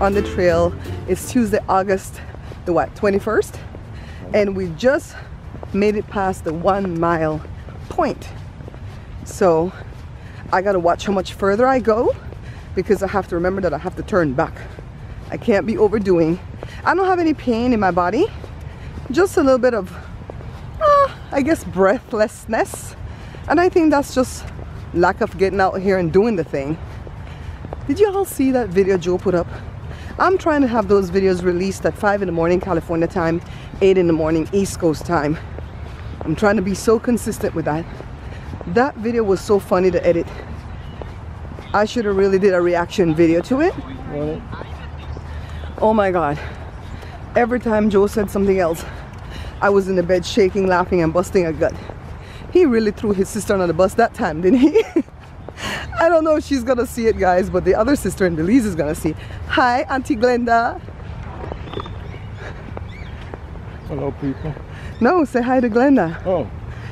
on the trail. It's Tuesday, August the what, 21st? And we just made it past the 1 mile point. So I gotta watch how much further I go, because I have to remember that I have to turn back. I can't be overdoing. I don't have any pain in my body, just a little bit of I guess breathlessness, and I think that's just lack of getting out here and doing the thing. Did you all see that video Joe put up? I'm trying to have those videos released at 5 in the morning California time, 8 in the morning East Coast time. I'm trying to be so consistent with that. That video was so funny to edit. I should have really did a reaction video to it. Oh my God. Every time Joe said something else, I was in the bed shaking, laughing, and busting a gut. He really threw his sister under the bus that time, didn't he? I don't know if she's gonna see it, guys, but the other sister in Belize is gonna see. Hi, Auntie Glenda. Hello, people. No, say hi to Glenda. Oh.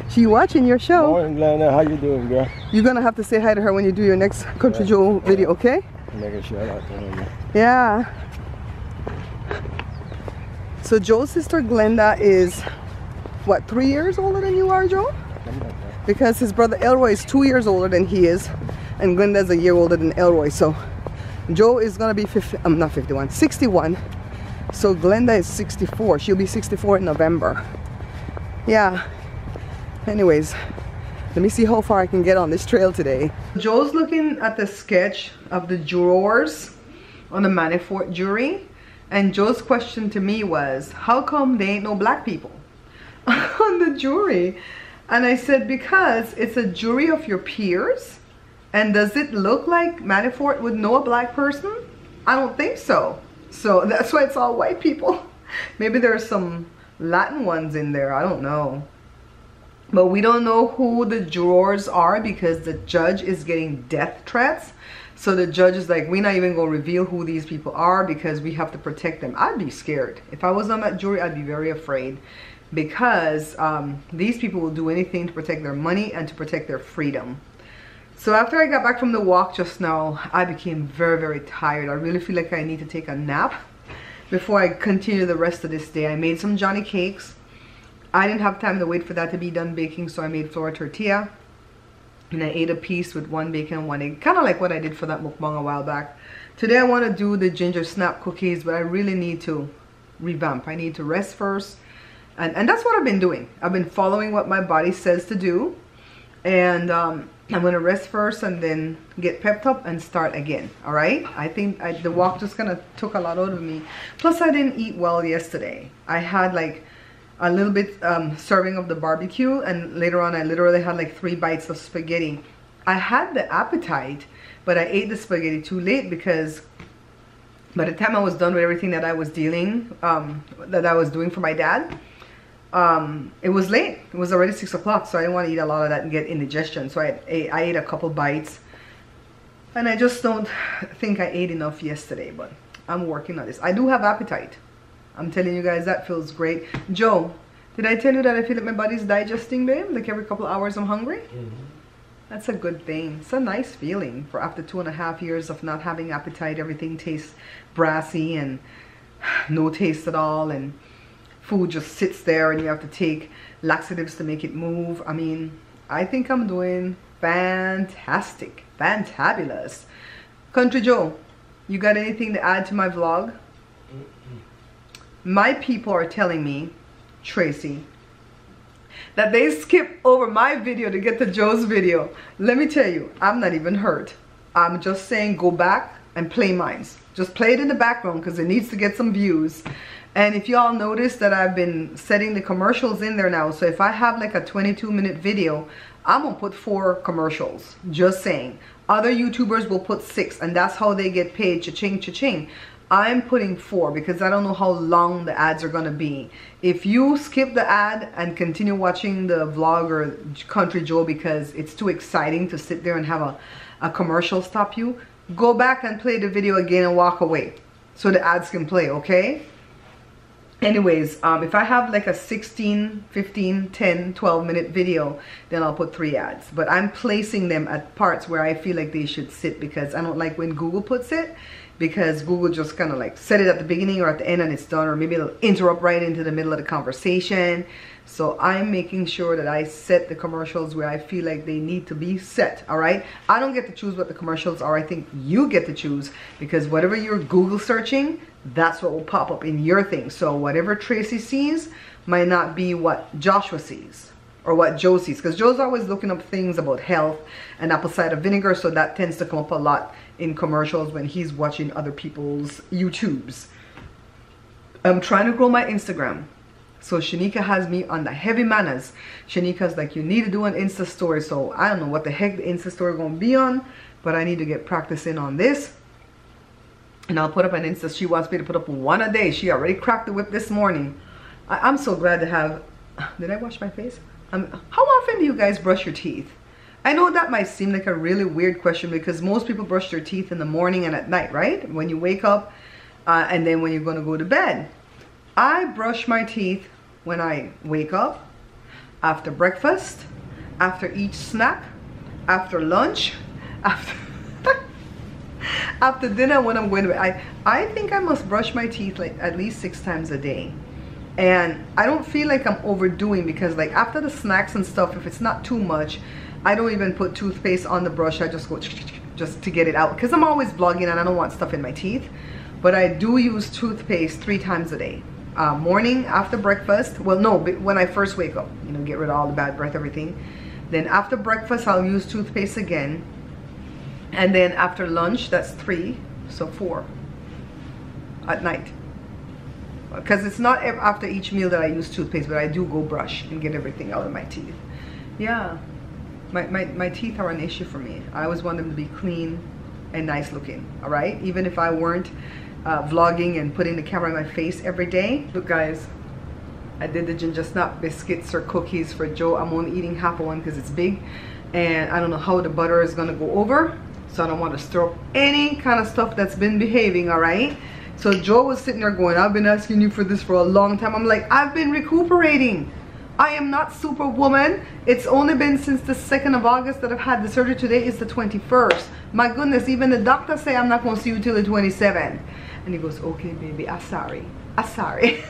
She watching your show. Morning, Glenda. How you doing, girl? You're gonna have to say hi to her when you do your next Country Joe video, okay? I'm making sure I like to. Yeah. So Joe's sister Glenda is, what, 3 years older than you are, Joe? Because his brother Elroy is 2 years older than he is, and Glenda's a year older than Elroy. So Joe is gonna be 61. So Glenda is 64. She'll be 64 in November. Yeah. Anyways, let me see how far I can get on this trail today. Joe's looking at the sketch of the jurors on the Manafort jury, and Joe's question to me was, how come they ain't no black people on the jury? And I said, because it's a jury of your peers. And does it look like Manafort would know a black person? I don't think so. So that's why it's all white people. Maybe there's some Latin ones in there, I don't know. But we don't know who the jurors are because the judge is getting death threats. So the judge is like, we're not even going to reveal who these people are because we have to protect them. I'd be scared. If I was on that jury, I'd be very afraid, because these people will do anything to protect their money and to protect their freedom. So after I got back from the walk just now, I became very, very tired. I really feel like I need to take a nap before I continue the rest of this day. I made some Johnny cakes. I didn't have time to wait for that to be done baking, so I made flour tortilla. And I ate a piece with 1 bacon and 1 egg. Kind of like what I did for that mukbang a while back. Today I want to do the ginger snap cookies, but I really need to revamp. I need to rest first. And that's what I've been doing. I've been following what my body says to do. And I'm going to rest first and then get pepped up and start again. Alright? I think the walk just kind of took a lot out of me. Plus I didn't eat well yesterday. I had like a little bit serving of the barbecue, and later on I literally had like 3 bites of spaghetti. I had the appetite, but I ate the spaghetti too late, because by the time I was done with everything that I was doing for my dad, it was late. It was already 6 o'clock, so I didn't want to eat a lot of that and get indigestion. So I ate a couple bites, and I just don't think I ate enough yesterday, but I'm working on this. I do have appetite. I'm telling you guys, that feels great. Joe, did I tell you that I feel like my body's digesting, babe? Like every couple of hours I'm hungry? That's a good thing. It's a nice feeling for after 2.5 years of not having appetite. Everything tastes brassy and no taste at all, and food just sits there and you have to take laxatives to make it move. I mean, I think I'm doing fantastic. Fantabulous. Country Joe, you got anything to add to my vlog? My people are telling me, Tracy, that they skip over my video to get to Joe's video. Let me tell you, I'm not even hurt. I'm just saying go back and play mine. Just play it in the background because it needs to get some views. And if y'all notice that I've been setting the commercials in there now, so if I have like a 22-minute video, I'm gonna put 4 commercials. Just saying. Other YouTubers will put 6, and that's how they get paid. Cha-ching, cha-ching. I'm putting 4 because I don't know how long the ads are gonna be. If you skip the ad and continue watching the vlog or Country Joe because it's too exciting to sit there and have a commercial stop you, go back and play the video again and walk away so the ads can play, okay? Anyways, if I have like a 16, 15, 10, 12-minute video, then I'll put 3 ads. But I'm placing them at parts where I feel like they should sit, because I don't like when Google puts it. because Google just kind of like set it at the beginning or at the end and it's done, or maybe it'll interrupt right into the middle of the conversation. So I'm making sure that I set the commercials where I feel like they need to be set. All right, I don't get to choose what the commercials are. I think you get to choose, because whatever you're Google searching, that's what will pop up in your thing. So whatever Tracy sees might not be what Joshua sees or what Joe sees, because Joe's always looking up things about health and apple cider vinegar, so that tends to come up a lot in commercials when he's watching other people's YouTubes. I'm trying to grow my Instagram, so Shanika has me on the heavy manners. Shanika's like, you need to do an Insta story. So I don't know what the heck the Insta story gonna be on, but I need to get practicing on this, and I'll put up an Insta. She wants me to put up one a day. She already cracked the whip this morning. I'm so glad to have, did I wash my face? How often do you guys brush your teeth? I know that might seem like a really weird question, because most people brush their teeth in the morning and at night, right? When you wake up and then when you're going to go to bed. I brush my teeth when I wake up, after breakfast, after each snack, after lunch, after dinner, when I'm going to bed. I think I must brush my teeth like at least 6 times a day. And I don't feel like I'm overdoing, because like after the snacks and stuff, if it's not too much, I don't even put toothpaste on the brush. I just go just to get it out, because I'm always vlogging and I don't want stuff in my teeth. But I do use toothpaste 3 times a day. Morning, after breakfast. Well, no, when I first wake up, you know, get rid of all the bad breath, everything. Then after breakfast, I'll use toothpaste again. And then after lunch, that's 3, so 4 at night. Because it's not after each meal that I use toothpaste, but I do go brush and get everything out of my teeth. Yeah, my teeth are an issue for me. I always want them to be clean and nice looking, all right? Even if I weren't vlogging and putting the camera in my face every day. Look guys, I did the ginger snap biscuits or cookies for Joe. I'm only eating half of one because it's big, and I don't know how the butter is gonna go over, so I don't want to stir up any kind of stuff that's been behaving, all right? So Joe was sitting there going, I've been asking you for this for a long time. I'm like, I've been recuperating. I am not superwoman. It's only been since the 2nd of August that I've had the surgery. Today is the 21st. My goodness, even the doctor say I'm not going to see you till the 27th. And he goes, okay, baby, I'm sorry. I'm sorry.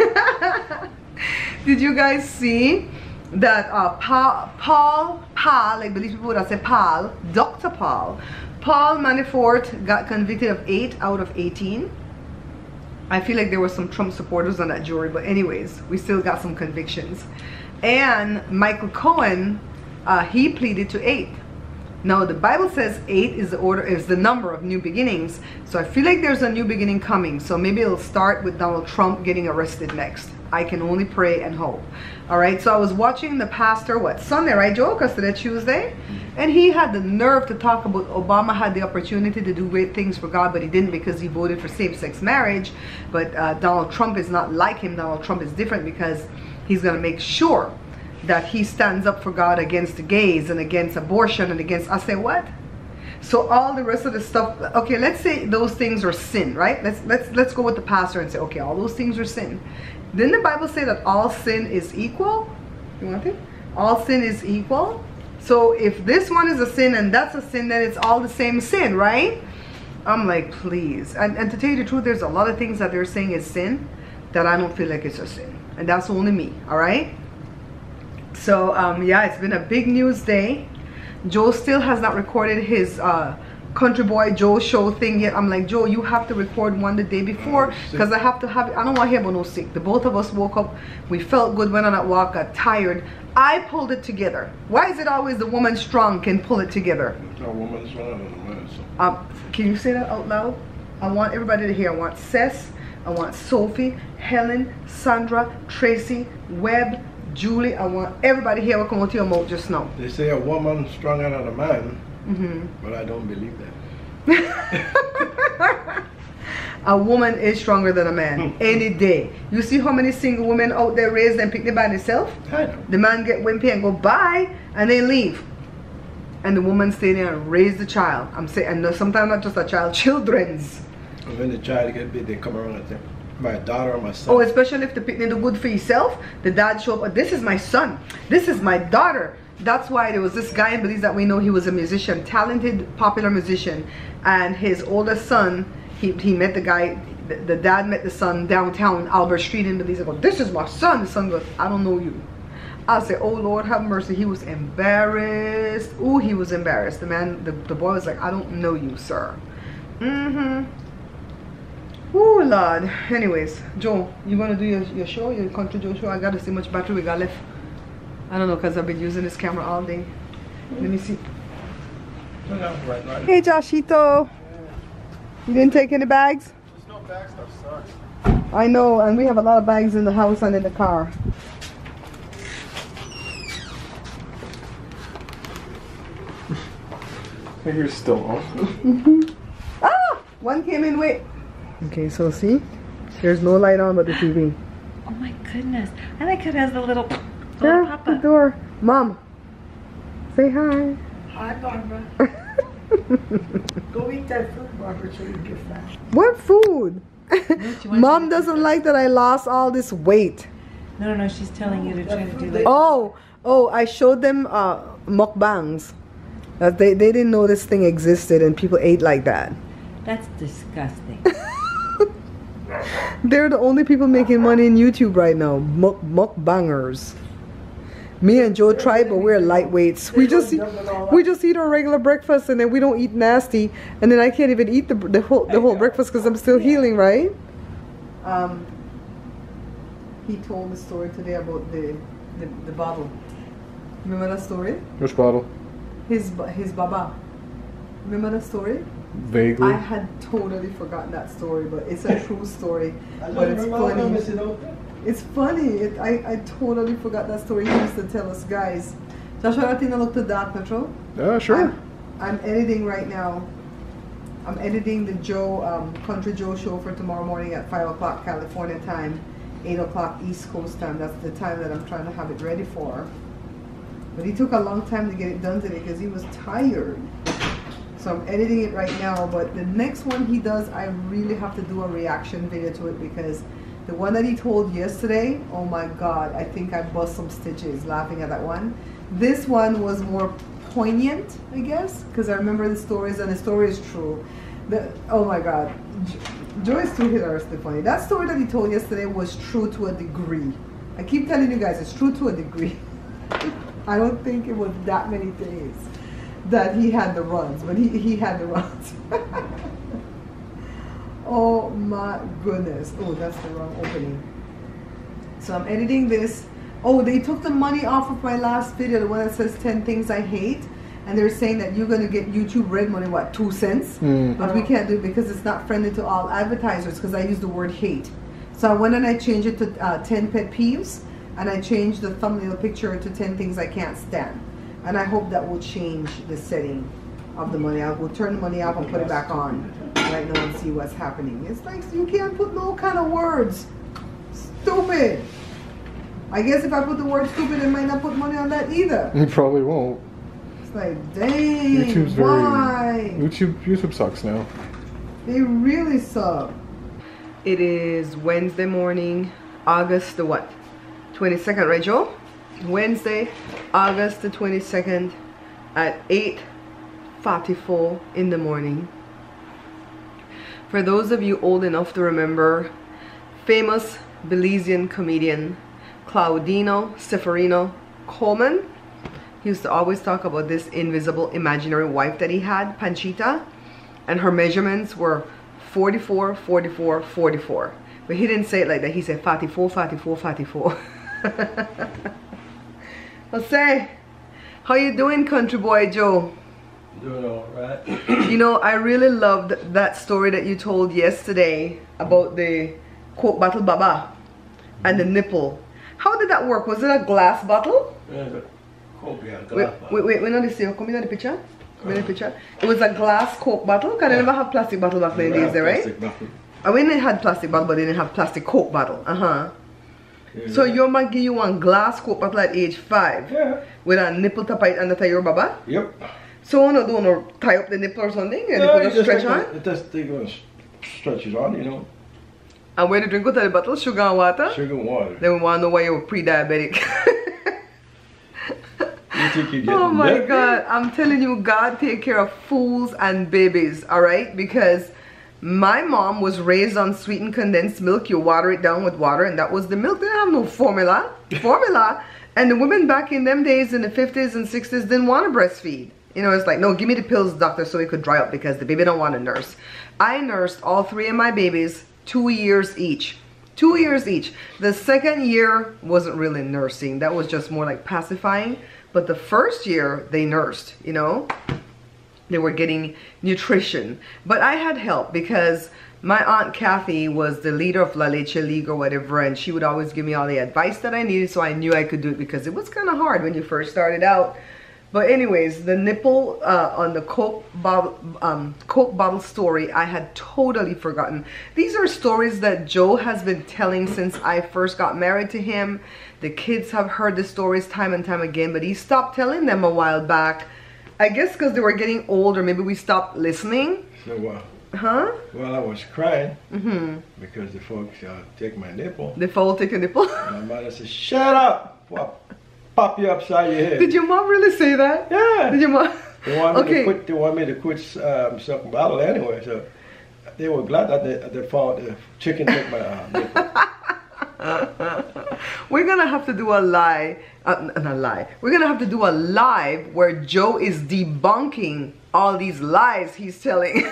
Did you guys see that Paul, I believe people would have said Paul, Dr. Paul Manafort got convicted of 8 out of 18. I feel like there were some Trump supporters on that jury, but anyways, we still got some convictions. And Michael Cohen, he pleaded to 8. Now the Bible says 8 is the number of new beginnings. So I feel like there's a new beginning coming. So maybe it'll start with Donald Trump getting arrested next. I can only pray and hope. All right, so I was watching the pastor, Sunday, right, Joe? Because today Tuesday. And he had the nerve to talk about Obama had the opportunity to do great things for God, but he didn't because he voted for same-sex marriage. But Donald Trump is not like him. Donald Trump is different because he's going to make sure that he stands up for God against the gays and against abortion and against, I say what? So all the rest of the stuff, okay, let's say those things are sin, right? Let's go with the pastor and say, okay, all those things are sin. Didn't the Bible say that all sin is equal? You want it? All sin is equal. So if this one is a sin and that's a sin, then it's all the same sin, right? I'm like, please. And to tell you the truth, there's a lot of things that they're saying is sin that I don't feel like it's a sin. And that's only me, all right? So, yeah, it's been a big news day. Joe still has not recorded his Country Boy Joe show thing yet. I'm like, Joe, you have to record one the day before because I have to have it. I don't want to hear about no sick. The both of us woke up. We felt good, went on that walk, got tired. I pulled it together. Why is it always the woman strong can pull it together? No woman stronger than a man. So. Can you say that out loud? I want everybody to hear. I want Cess, I want Sophie, Helen, Sandra, Tracy, Webb, Julie. I want everybody here will come out to your mouth just now. They say a woman stronger than a man, but I don't believe that. A woman is stronger than a man any day. You see how many single women out there raised and picked it by themselves? I know. The man get wimpy and go bye and they leave. And the woman stay there and raise the child. I'm saying, and sometimes not just a child, children's. And when the child get big, they come around and say, my daughter or my son. Oh, especially if the picnic do good for yourself, the dad show up, this is my son, this is my daughter. That's why there was this guy in Belize that we know. He was a musician, talented, popular musician, and his oldest son, he met the guy, the dad met the son downtown Albert Street in Belize. I go, this is my son. The son goes, I don't know you. I said, oh Lord have mercy. He was embarrassed. Oh, he was embarrassed. The man, the boy was like, I don't know you, sir. Oh Lord. Anyways, Joe, you gonna do your show, your Country Joe show? I gotta see how much battery we got left. I don't know, because I've been using this camera all day. Let me see. Hey Joshito. You didn't take any bags? There's no bag stuff sucks. I know, and we have a lot of bags in the house and in the car. You're still on. Ah! One came in, wait. Okay, so see? There's no light on but the TV. Oh my goodness. I like it has the little Yeah, pop the up. door. Mom, say hi. Hi, Barbara. Go eat that food, Barbara, so you get fat. What food? She wants Mom you to- doesn't like that I lost all this weight. No, she's telling you to try to do that. Oh, I showed them mukbangs. They didn't know this thing existed and people ate like that. That's disgusting. They're the only people making money in YouTube right now. Mukbangers. Me and Joe tried, but we're lightweights. We just eat our regular breakfast and then we don't eat nasty. And then I can't even eat the whole breakfast because I'm still healing, right? He told the story today about the bottle. Remember that story? Which bottle? His baba. Remember that story? Vaguely. I had totally forgotten that story, but it's a true story. But it's funny. It's funny. I totally forgot that story. He used to tell us, guys. Joshua, I think I looked at that, Petro. Yeah, sure. I'm editing right now. I'm editing the Country Joe show for tomorrow morning at 5 o'clock California time, 8 o'clock East Coast time. That's the time that I'm trying to have it ready for. But he took a long time to get it done today because he was tired. So I'm editing it right now, but the next one he does, I really have to do a reaction video to it because the one that he told yesterday, oh my God, I think I bust some stitches laughing at that one. This one was more poignant, I guess, because I remember the stories and the story is true. Oh my God, Joe is too hilariously funny. That story that he told yesterday was true to a degree. I keep telling you guys, it's true to a degree. I don't think it was that many days that he had the runs, but he had the runs. Oh my goodness. Oh, that's the wrong opening. So I'm editing this. Oh, they took the money off of my last video, the one that says 10 things I hate. And they're saying that you're going to get YouTube red money, what, 2 cents? But we can't do it because it's not friendly to all advertisers because I use the word hate. So I went and I changed it to 10 pet peeves. And I changed the thumbnail picture to 10 things I can't stand. And I hope that will change the setting of the money. I will turn the money off and put it back on right now and see what's happening. It's like you can't put no kind of words. Stupid. I guess if I put the word stupid, I might not put money on that either. You probably won't. It's like, dang, YouTube's why? YouTube sucks now. They really suck. It is Wednesday morning, August the what? 22nd, right, Joe? Wednesday, August the 22nd at 8:44 in the morning. For those of you old enough to remember, famous Belizean comedian Claudino Seferino Coleman, he used to always talk about this invisible imaginary wife that he had, Panchita, and her measurements were 44, 44, 44. But he didn't say it like that. He said 44, 44, 44. Jose, how you doing, country boy Joe? Doing all right. You know, I really loved that story that you told yesterday about the Coke bottle baba and the nipple. How did that work? Was it a glass bottle? Yeah, the Coke behind glass bottle. Wait, not this here. Come in the picture. Come in the picture. It was a glass Coke bottle. Because they never have plastic bottle back then days, there, right? Plastic bottle. I mean, they had plastic bottle, but they didn't have plastic Coke bottle. So your man give you one glass Coke bottle at age 5 with a nipple to it under your baba? Yep. So you don't tie up the nipple or something and No, you put a stretch on? It just stretches on, you know. And where the drink out of the bottle? Sugar and water? Sugar and water. Then we want to know why you're pre-diabetic. You think you get Oh my God, I'm telling you, God take care of fools and babies, alright? Because My mom was raised on sweetened condensed milk. You water it down with water, and that was the milk. They didn't have no formula. And the women back in them days in the 50s and 60s didn't want to breastfeed. You know, it's like, no, give me the pills, doctor, so it could dry up because the baby don't want to nurse. I nursed all 3 of my babies 2 years each. 2 years each. The second year wasn't really nursing. That was just more like pacifying. But the first year, they nursed, you know. They were getting nutrition. But I had help because my Aunt Kathy was the leader of La Leche League or whatever, and she would always give me all the advice that I needed, so I knew I could do it because it was kind of hard when you first started out. But anyways, the nipple on the Coke bottle story, I had totally forgotten. These are stories that Joe has been telling since I first got married to him. The kids have heard the stories time and time again, but he stopped telling them a while back. I guess because they were getting older, maybe we stopped listening. So, Huh? well, I was crying because the folks take my nipple. The folks take a nipple? My mother said, shut up! Well, pop you upside your head. Did your mom really say that? Yeah. Did your mom? They want me to quit sucking bottle anyway, so they were glad that they found the chicken took my nipple. We're gonna have to do a we're gonna have to do a live where Joe is debunking all these lies he's telling.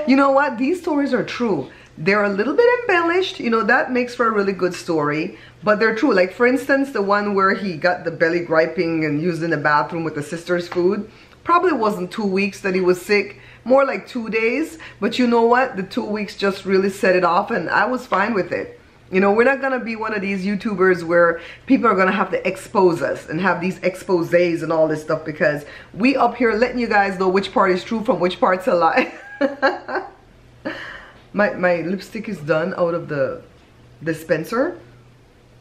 You know what? These stories are true. They're a little bit embellished, you know, that makes for a really good story, but they're true. Like for instance, the one where he got the belly griping and used in the bathroom with the sister's food, probably wasn't 2 weeks that he was sick, more like 2 days, but you know what? The 2 weeks just really set it off and I was fine with it. You know, we're not gonna be one of these YouTubers where people are gonna have to expose us and have these exposés and all this stuff, because we up here letting you guys know which part is true from which part's a lie. My lipstick is done out of the dispenser,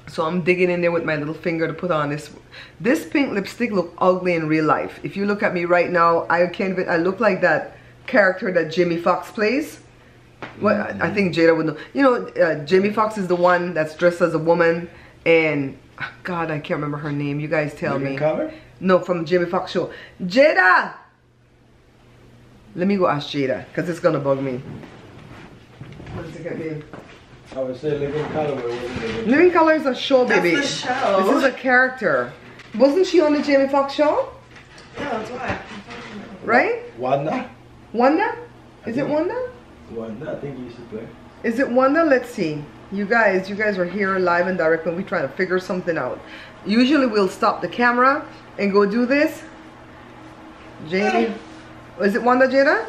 so I'm digging in there with my little finger to put on this. This pink lipstick look ugly in real life. If you look at me right now, I look like that character that Jamie Foxx plays. Well, I think Jada would know. You know, Jamie Foxx is the one that's dressed as a woman, and God, I can't remember her name. You guys tell me. Color? No, from the Jamie Foxx show. Jada! Let me go ask Jada, because it's gonna bug me. One second, babe. I would say Living Color. Living Color is a show, baby. That's the show. This is a character. Wasn't she on the Jamie Foxx show? Yeah, that's why. Right? Wanda? Wanda? Is it Wanda? Wanda, I think he used to play. Is it Wanda? Let's see. You guys are here live and direct when we try to figure something out. Usually we'll stop the camera and go do this. Jamie, is it Wanda, Jada?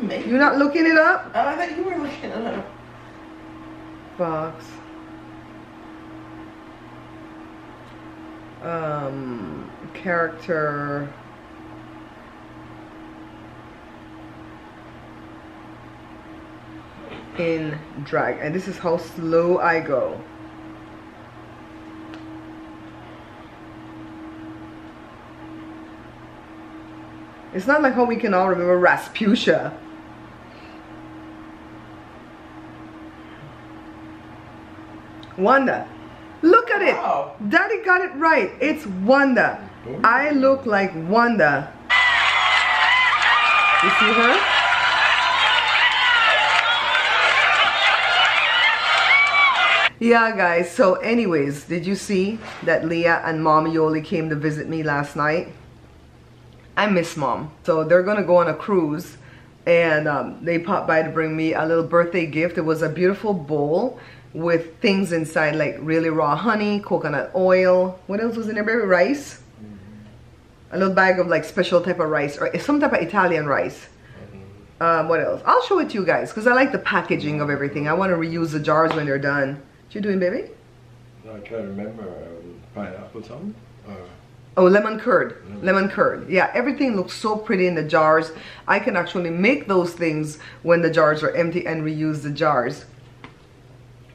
Maybe. You're not looking it up? Oh, I thought you were looking it up. Fox. Character. In drag, and this is how slow I go. It's not like how we can all remember Rasputia. Wanda. Look at it. Wow. Daddy got it right. It's Wanda. I look like Wanda. You see her? Yeah, guys, so anyways, did you see that Leah and Mom Yoli came to visit me last night? I miss Mom. So they're gonna go on a cruise, and they popped by to bring me a little birthday gift. It was a beautiful bowl with things inside, like really raw honey, coconut oil. What else was in there, baby? Rice? A little bag of like special type of rice, or some type of Italian rice. What else? I'll show it to you guys, because I like the packaging of everything. I want to reuse the jars when they're done. What you doing, baby? No, I try to remember pineapple something. Oh, lemon curd. Lemon curd. Yeah, everything looks so pretty in the jars. I can actually make those things when the jars are empty and reuse the jars.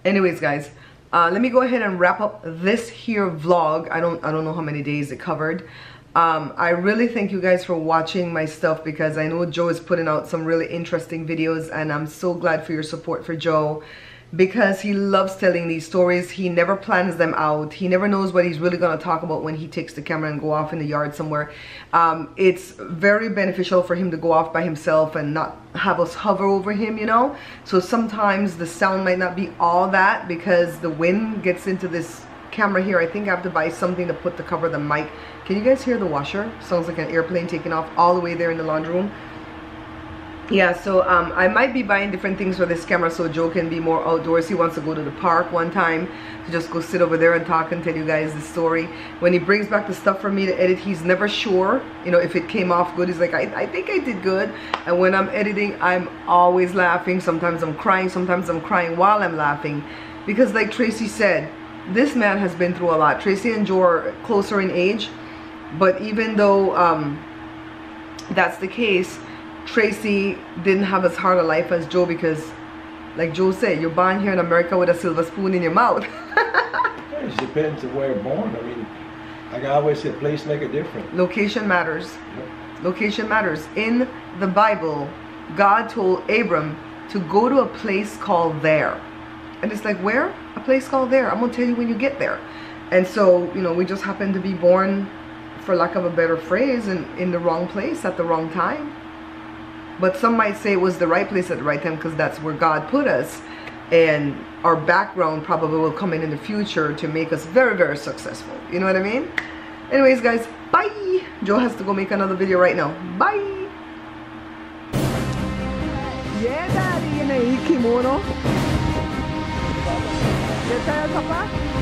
Anyways, guys, let me go ahead and wrap up this here vlog. I don't know how many days it covered. I really thank you guys for watching my stuff, because I know Joe is putting out some really interesting videos, and I'm so glad for your support for Joe. because he loves telling these stories. He never plans them out. He never knows what he's really going to talk about when he takes the camera and go off in the yard somewhere. It's very beneficial for him to go off by himself and not have us hover over him, you know. So sometimes the sound might not be all that because the wind gets into this camera here. I think I have to buy something to put to cover the mic. Can you guys hear the washer? Sounds like an airplane taking off all the way there in the laundry room. Yeah, so I might be buying different things for this camera so Joe can be more outdoors. He wants to go to the park one time to just go sit over there and talk and tell you guys the story. When he brings back the stuff for me to edit, he's never sure, you know, if it came off good. He's like, I think I did good. And when I'm editing, I'm always laughing. Sometimes I'm crying. Sometimes I'm crying while I'm laughing. Because like Tracy said, this man has been through a lot. Tracy and Joe are closer in age. But even though that's the case, Tracy didn't have as hard a life as Joe because, like Joe said, you're born here in America with a silver spoon in your mouth. It depends on where you're born. I mean, like I always say, place make a difference. Location matters. Yep. Location matters. In the Bible, God told Abram to go to a place called there. And it's like, where? A place called there. I'm going to tell you when you get there. And so, you know, we just happened to be born, for lack of a better phrase, in the wrong place at the wrong time. But some might say it was the right place at the right time because that's where God put us. And our background probably will come in the future to make us very, very successful. You know what I mean? Anyways, guys, bye. Joe has to go make another video right now. Bye. Yeah, Daddy, in a kimono. You tired, Papa?